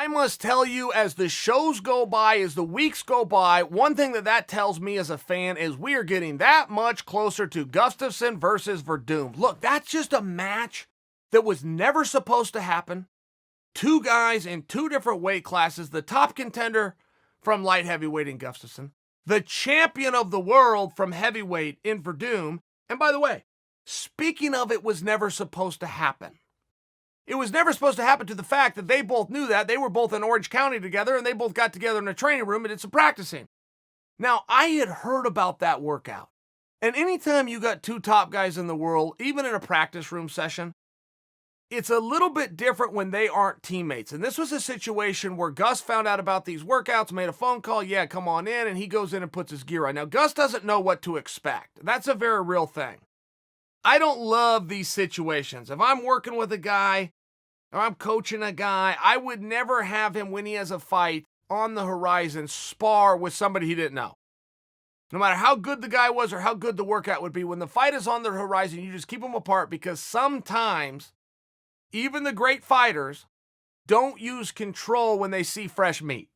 I must tell you, as the shows go by, as the weeks go by, one thing that tells me as a fan is we are getting that much closer to Gustafsson versus Verdum. Look, that's just a match that was never supposed to happen. Two guys in two different weight classes, the top contender from light heavyweight in Gustafsson, the champion of the world from heavyweight in Verdum. And by the way, speaking of, it was never supposed to happen. It was never supposed to happen to the fact that they both knew that. They were both in Orange County together, and they both got together in a training room and did some practicing. Now, I had heard about that workout. And anytime you got two top guys in the world, even in a practice room session, it's a little bit different when they aren't teammates. And this was a situation where Gus found out about these workouts, made a phone call, yeah, come on in, and he goes in and puts his gear on. Now, Gus doesn't know what to expect. That's a very real thing. I don't love these situations. If I'm working with a guy or I'm coaching a guy, I would never have him, when he has a fight on the horizon, spar with somebody he didn't know. No matter how good the guy was or how good the workout would be, when the fight is on the horizon, you just keep them apart, because sometimes even the great fighters don't use control when they see fresh meat.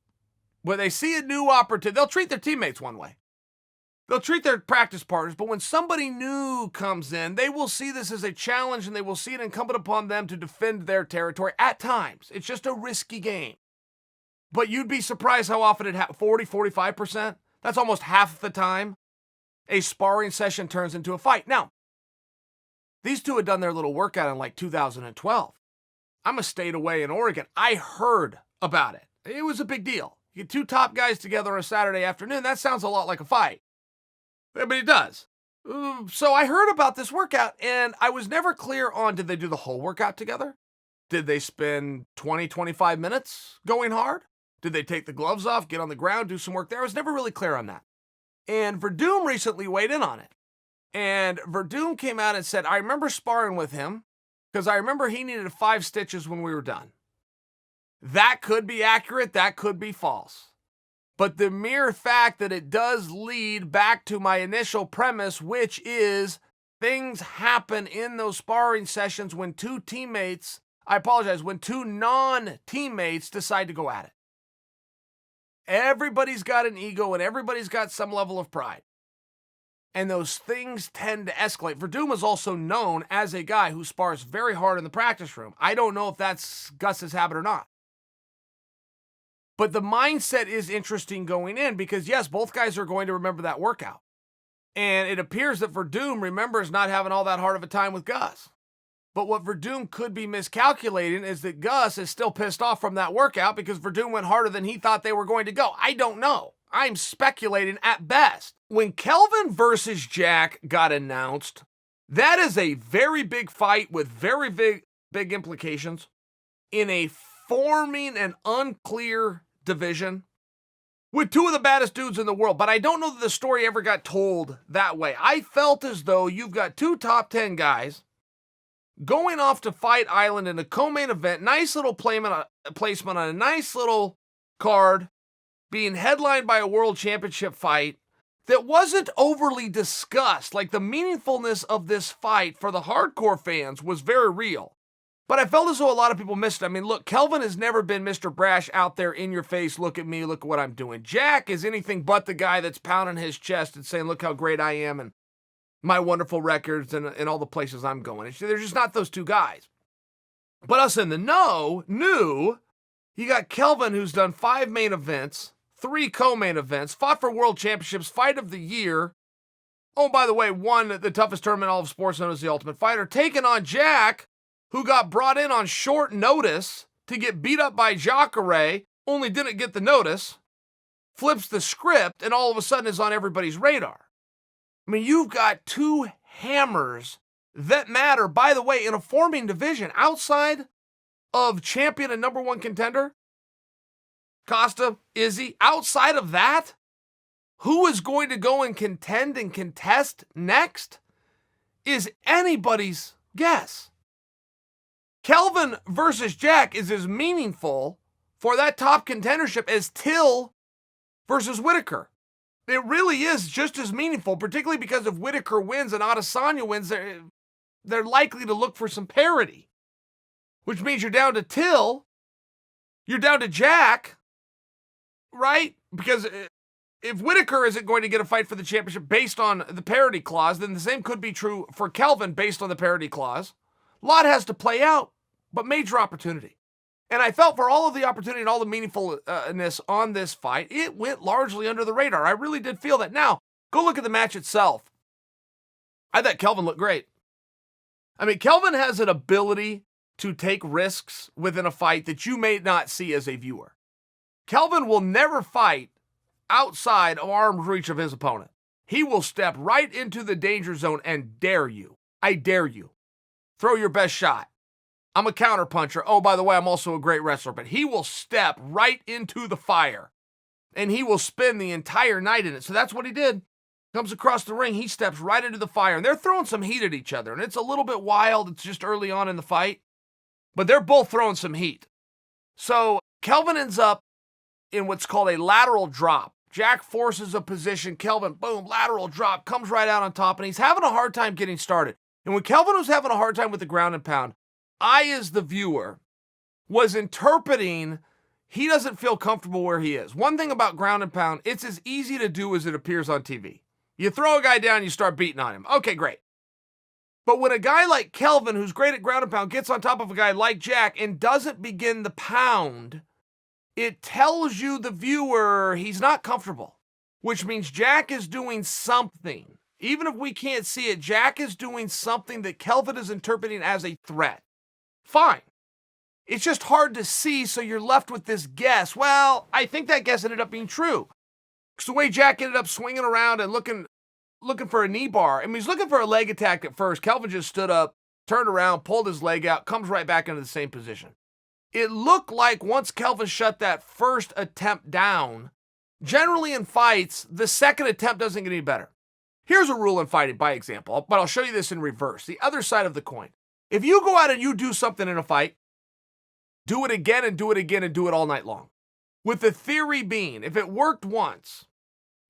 When they see a new opportunity, they'll treat their teammates one way. They'll treat their practice partners, but when somebody new comes in, they will see this as a challenge, and they will see it incumbent upon them to defend their territory. At times, it's just a risky game. But you'd be surprised how often it happens. 40, 45%. That's almost half the time a sparring session turns into a fight. Now, these two had done their little workout in like 2012. I'm a state away in Oregon. I heard about it. It was a big deal. You get two top guys together on a Saturday afternoon. That sounds a lot like a fight. But it does. So I heard about this workout, and I was never clear on, did they do the whole workout together? Did they spend 20, 25 minutes going hard? Did they take the gloves off, get on the ground, do some work there? I was never really clear on that. And Verdum recently weighed in on it. And Verdum came out and said, I remember sparring with him because I remember he needed 5 stitches when we were done. That could be accurate. That could be false. But the mere fact that it does lead back to my initial premise, which is things happen in those sparring sessions when two non-teammates decide to go at it. Everybody's got an ego and everybody's got some level of pride. And those things tend to escalate. Verdum is also known as a guy who spars very hard in the practice room. I don't know if that's Gus's habit or not. But the mindset is interesting going in because, yes, both guys are going to remember that workout. And it appears that Verdum remembers not having all that hard of a time with Gus. But what Verdum could be miscalculating is that Gus is still pissed off from that workout because Verdum went harder than he thought they were going to go. I don't know. I'm speculating at best. When Kelvin versus Jack got announced, that is a very big fight with very big implications in a forming and unclear division with two of the baddest dudes in the world. But I don't know that the story ever got told that way. I felt as though you've got two top 10 guys going off to Fight Island in a co-main event, nice little placement on a nice little card, being headlined by a world championship fight that wasn't overly discussed. Like, the meaningfulness of this fight for the hardcore fans was very real. But I felt as though a lot of people missed it. I mean, look, Kelvin has never been Mr. Brash out there in your face, look at me, look at what I'm doing. Jack is anything but the guy that's pounding his chest and saying, look how great I am and my wonderful records and all the places I'm going. They're just not those two guys. But us in the know knew you got Kelvin, who's done 5 main events, 3 co-main events, fought for world championships, fight of the year. Oh, by the way, won the toughest tournament in all of sports known as the Ultimate Fighter, taking on Jack, who got brought in on short notice to get beat up by Jacare, only didn't get the notice, flips the script, and all of a sudden is on everybody's radar. I mean, you've got 2 hammers that matter, by the way, in a forming division outside of champion and number 1 contender, Costa, Izzy. Outside of that, who is going to go and contend and contest next is anybody's guess. Kelvin versus Jack is as meaningful for that top contendership as Till versus Whitaker. It really is just as meaningful, particularly because if Whitaker wins and Adesanya wins, they're likely to look for some parity, which means you're down to Till You're down to Jack, right? Because if Whitaker isn't going to get a fight for the championship based on the parity clause, then the same could be true for Kelvin based on the parity clause. A lot has to play out, but major opportunity. And I felt for all of the opportunity and all the meaningfulness on this fight, it went largely under the radar. I really did feel that. Now, go look at the match itself. I thought Kelvin looked great. I mean, Kelvin has an ability to take risks within a fight that you may not see as a viewer. Kelvin will never fight outside of arm's reach of his opponent. He will step right into the danger zone and dare you. I dare you. Throw your best shot. I'm a counterpuncher. Oh, by the way, I'm also a great wrestler. But he will step right into the fire. And he will spend the entire night in it. So that's what he did. Comes across the ring. He steps right into the fire. And they're throwing some heat at each other. And it's a little bit wild. It's just early on in the fight. But they're both throwing some heat. So Kelvin ends up in what's called a lateral drop. Jack forces a position. Kelvin, boom, lateral drop. Comes right out on top. And he's having a hard time getting started. And when Kelvin was having a hard time with the ground and pound, I, as the viewer, was interpreting he doesn't feel comfortable where he is. One thing about ground and pound, it's as easy to do as it appears on TV. You throw a guy down, you start beating on him. Okay, great. But when a guy like Kelvin, who's great at ground and pound, gets on top of a guy like Jack and doesn't begin the pound, it tells you, the viewer, he's not comfortable, which means Jack is doing something. Even if we can't see it, Jack is doing something that Kelvin is interpreting as a threat. Fine. It's just hard to see, so you're left with this guess. Well, I think that guess ended up being true. Because the way Jack ended up swinging around and looking for a knee bar. I mean, he's looking for a leg attack at first. Kelvin just stood up, turned around, pulled his leg out, comes right back into the same position. It looked like once Kelvin shut that first attempt down, generally in fights, the second attempt doesn't get any better. Here's a rule in fighting, by example, but I'll show you this in reverse, the other side of the coin. If you go out and you do something in a fight, do it again and do it again and do it all night long. With the theory being, if it worked once,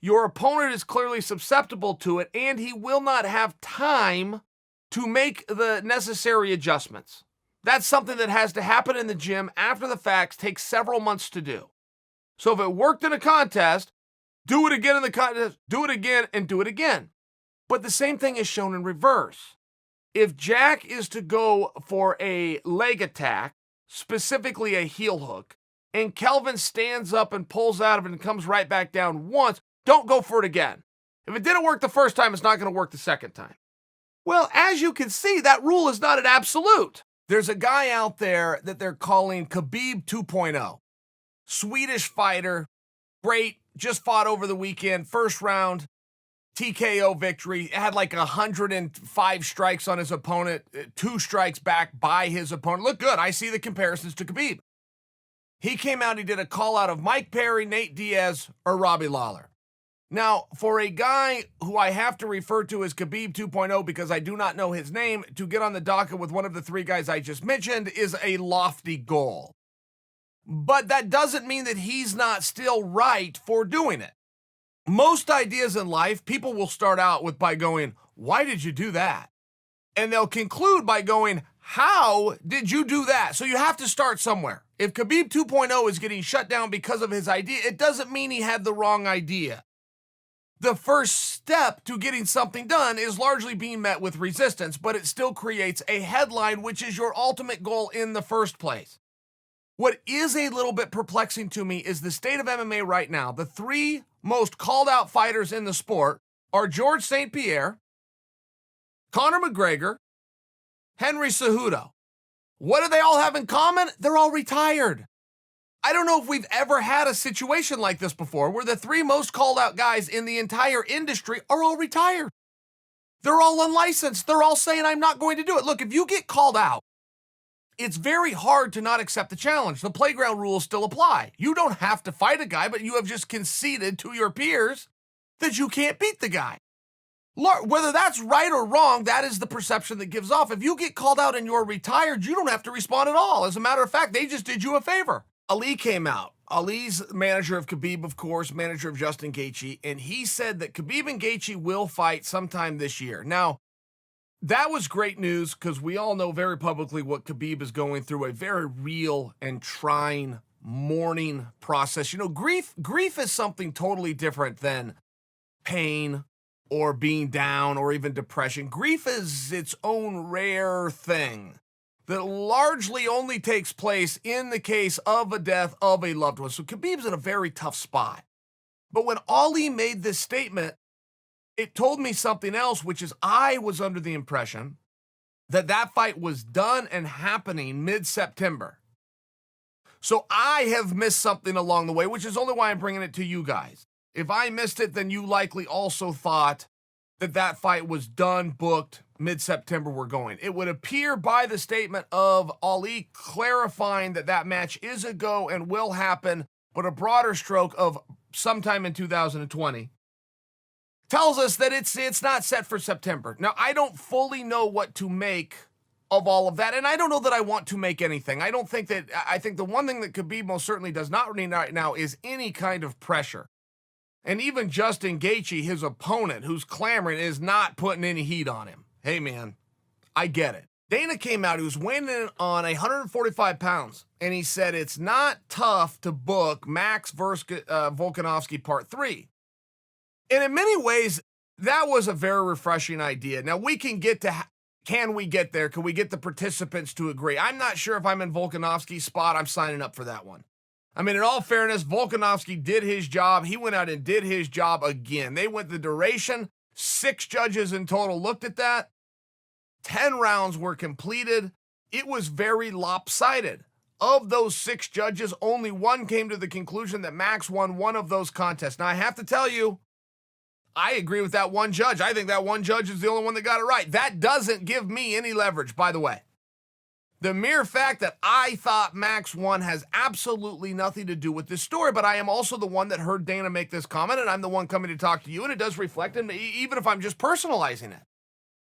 your opponent is clearly susceptible to it and he will not have time to make the necessary adjustments. That's something that has to happen in the gym after the facts, takes several months to do. So if it worked in a contest, do it again in the contest, do it again and do it again. But the same thing is shown in reverse. If Jack is to go for a leg attack, specifically a heel hook, and Kelvin stands up and pulls out of it and comes right back down once, don't go for it again. If it didn't work the first time, it's not going to work the second time. Well, as you can see, that rule is not an absolute. There's a guy out there that they're calling Khabib 2.0. Swedish fighter, great, just fought over the weekend, first round, TKO victory, had like 105 strikes on his opponent, 2 strikes back by his opponent. Look good. I see the comparisons to Khabib. He came out, he did a call out of Mike Perry, Nate Diaz, or Robbie Lawler. Now, for a guy who I have to refer to as Khabib 2.0 because I do not know his name, to get on the docket with one of the 3 guys I just mentioned is a lofty goal. But that doesn't mean that he's not still right for doing it. Most ideas in life, people will start out by going, why did you do that? And they'll conclude by going, how did you do that? So you have to start somewhere. If Khabib 2.0 is getting shut down because of his idea, it doesn't mean he had the wrong idea. The first step to getting something done is largely being met with resistance, but it still creates a headline, which is your ultimate goal in the first place. What is a little bit perplexing to me is the state of MMA right now. The 3 most called out fighters in the sport are George St. Pierre, Conor McGregor, Henry Cejudo. What do they all have in common? They're all retired. I don't know if we've ever had a situation like this before where the 3 most called out guys in the entire industry are all retired. They're all unlicensed. They're all saying, I'm not going to do it. Look, if you get called out, it's very hard to not accept the challenge. The playground rules still apply. You don't have to fight a guy, but you have just conceded to your peers that you can't beat the guy. Whether that's right or wrong, that is the perception that gives off. If you get called out and you're retired, you don't have to respond at all. As a matter of fact, they just did you a favor. Ali came out. Ali's manager of Khabib, of course, manager of Justin Gaethje, and he said that Khabib and Gaethje will fight sometime this year. Now, that was great news because we all know very publicly what Khabib is going through, a very real and trying mourning process. You know, grief is something totally different than pain or being down or even depression. Grief is its own rare thing that largely only takes place in the case of a death of a loved one. So Khabib's in a very tough spot. But when Ali made this statement, it told me something else, which is I was under the impression that that fight was done and happening mid-September. So I have missed something along the way, which is only why I'm bringing it to you guys. If I missed it, then you likely also thought that that fight was done, booked, mid-September we're going. It would appear by the statement of Ali clarifying that that match is a go and will happen, but a broader stroke of sometime in 2020 tells us that it's not set for September. Now, I don't fully know what to make of all of that, and I don't know that I want to make anything. I think the one thing that Khabib most certainly does not need right now is any kind of pressure. And even Justin Gaethje, his opponent, who's clamoring, is not putting any heat on him. Hey, man, I get it. Dana came out, he was weighing in on 145 pounds, and he said it's not tough to book Max versus Volkanovski Part 3. And in many ways, that was a very refreshing idea. Now, we can get to, can we get there? Can we get the participants to agree? I'm not sure if I'm in Volkanovski's spot. I'm signing up for that one. I mean, in all fairness, Volkanovski did his job. He went out and did his job again. They went the duration. 6 judges in total looked at that. 10 rounds were completed. It was very lopsided. Of those 6 judges, only one came to the conclusion that Max won one of those contests. Now, I have to tell you, I agree with that one judge. I think that one judge is the only one that got it right. That doesn't give me any leverage, by the way. The mere fact that I thought Max won has absolutely nothing to do with this story, but I am also the one that heard Dana make this comment, and I'm the one coming to talk to you, and it does reflect on me, even if I'm just personalizing it.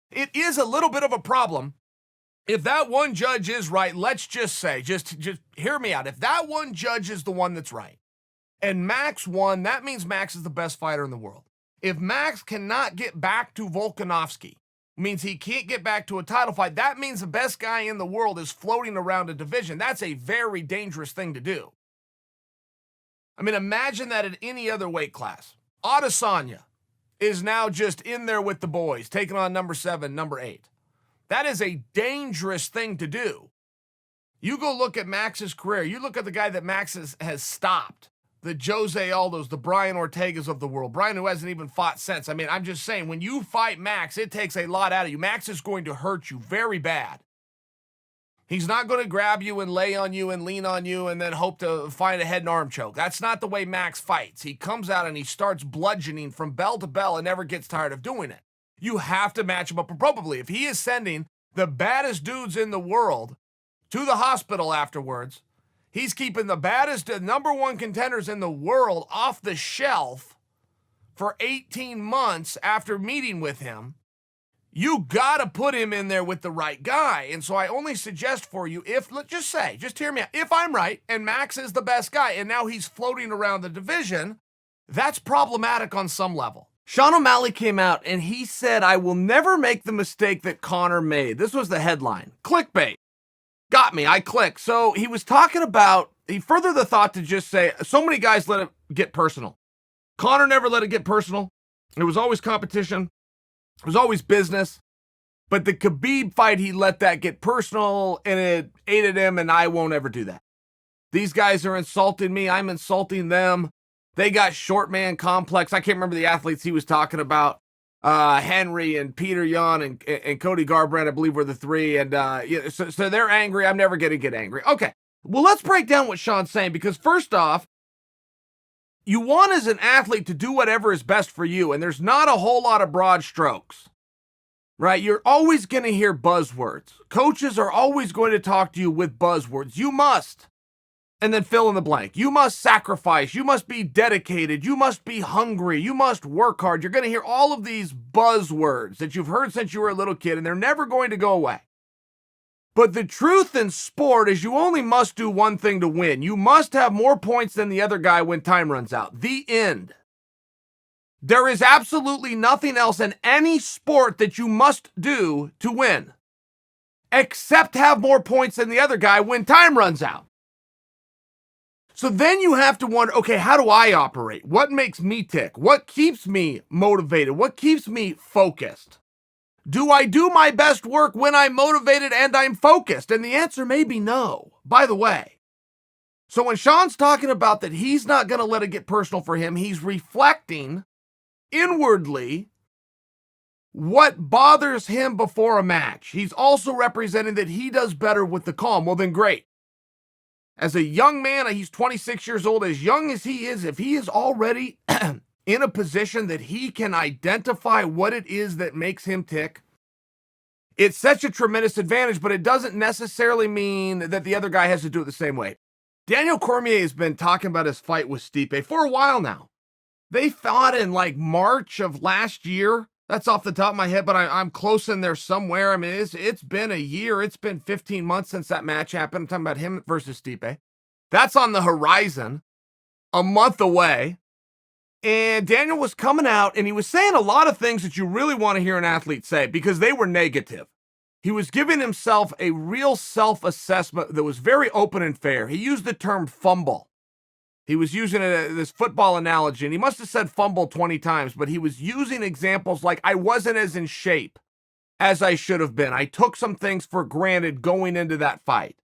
It is a little bit of a problem. If that one judge is right, let's just say, just hear me out. If that one judge is the one that's right, and Max won, that means Max is the best fighter in the world. If Max cannot get back to Volkanovski, means he can't get back to a title fight, that means the best guy in the world is floating around a division. That's a very dangerous thing to do. I mean, imagine that at any other weight class. Adesanya is now just in there with the boys, taking on number 7, number 8. That is a dangerous thing to do. You go look at Max's career. You look at the guy that Max has stopped. The Jose Aldos, the Brian Ortegas of the world. Brian who hasn't even fought since. I mean, I'm just saying, when you fight Max, it takes a lot out of you. Max is going to hurt you very bad. He's not going to grab you and lay on you and lean on you and then hope to find a head and arm choke. That's not the way Max fights. He comes out and he starts bludgeoning from bell to bell and never gets tired of doing it. You have to match him up appropriately. If he is sending the baddest dudes in the world to the hospital afterwards, he's keeping the baddest, number 1 contenders in the world off the shelf for 18 months after meeting with him. You got to put him in there with the right guy. And so I only suggest for you, just hear me out. If I'm right and Max is the best guy and now he's floating around the division, that's problematic on some level. Sean O'Malley came out and he said, I will never make the mistake that Conor made. This was the headline. Clickbait. Got me. I clicked. So he was talking about, he furthered the thought to just say, so many guys let it get personal. Conor never let it get personal. It was always competition. It was always business. But the Khabib fight, he let that get personal and it ate at him, and I won't ever do that. These guys are insulting me. I'm insulting them. They got short man complex. I can't remember the athletes he was talking about. Henry and Peter Yan and Cody Garbrandt, I believe, were the 3. And so they're angry. I'm never going to get angry. Okay. Well, let's break down what Sean's saying, because first off, you want as an athlete to do whatever is best for you, and there's not a whole lot of broad strokes, right? You're always going to hear buzzwords. Coaches are always going to talk to you with buzzwords. You must, and then fill in the blank. You must sacrifice. You must be dedicated. You must be hungry. You must work hard. You're going to hear all of these buzzwords that you've heard since you were a little kid, and they're never going to go away. But the truth in sport is you only must do one thing to win. You must have more points than the other guy when time runs out. The end. There is absolutely nothing else in any sport that you must do to win, except have more points than the other guy when time runs out. So then you have to wonder, okay, how do I operate? What makes me tick? What keeps me motivated? What keeps me focused? Do I do my best work when I'm motivated and I'm focused? And the answer may be no, by the way. So when Sean's talking about that he's not going to let it get personal for him, he's reflecting inwardly what bothers him before a match. He's also representing that he does better with the calm. Well, then great. As a young man, he's 26 years old, as young as he is, if he is already in a position that he can identify what it is that makes him tick, it's such a tremendous advantage, but it doesn't necessarily mean that the other guy has to do it the same way. Daniel Cormier has been talking about his fight with Stipe for a while now. They fought in like March of last year. That's off the top of my head, but I'm close in there somewhere. I mean, it's been a year. It's been 15 months since that match happened. I'm talking about him versus Stipe. That's on the horizon, a month away. And Daniel was coming out, and he was saying a lot of things that you really want to hear an athlete say because they were negative. He was giving himself a real self-assessment that was very open and fair. He used the term fumble. He was using this football analogy, and he must have said fumble 20 times, but he was using examples like, I wasn't as in shape as I should have been. I took some things for granted going into that fight.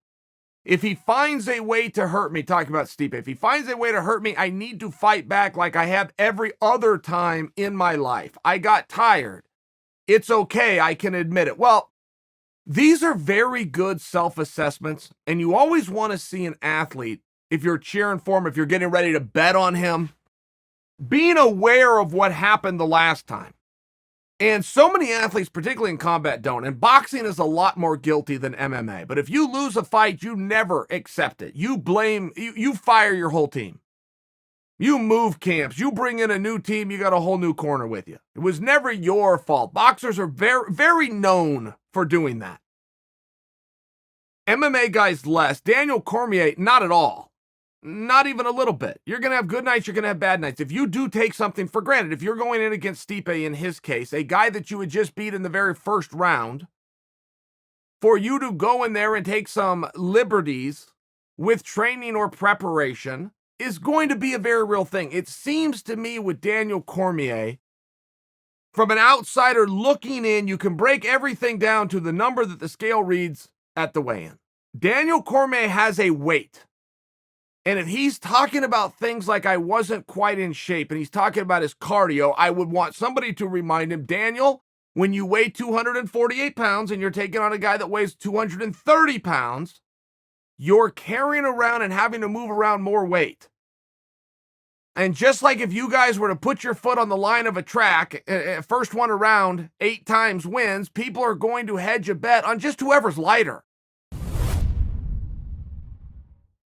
If he finds a way to hurt me, talking about Stipe, if he finds a way to hurt me, I need to fight back like I have every other time in my life. I got tired. It's okay. I can admit it. Well, these are very good self-assessments, and you always want to see an athlete, if you're cheering for him, if you're getting ready to bet on him, being aware of what happened the last time. And so many athletes, particularly in combat, don't. And boxing is a lot more guilty than MMA. But if you lose a fight, you never accept it. You blame, you fire your whole team. You move camps. You bring in a new team. You got a whole new corner with you. It was never your fault. Boxers are very, very known for doing that. MMA guys less. Daniel Cormier, not at all. Not even a little bit. You're going to have good nights, you're going to have bad nights. If you do take something for granted, if you're going in against Stipe in his case, a guy that you had just beat in the very first round, for you to go in there and take some liberties with training or preparation is going to be a very real thing. It seems to me with Daniel Cormier, from an outsider looking in, you can break everything down to the number that the scale reads at the weigh-in. Daniel Cormier has a weight. And if he's talking about things like I wasn't quite in shape and he's talking about his cardio, I would want somebody to remind him, Daniel, when you weigh 248 pounds and you're taking on a guy that weighs 230 pounds, you're carrying around and having to move around more weight. And just like if you guys were to put your foot on the line of a track, first one around 8 times wins, people are going to hedge a bet on just whoever's lighter.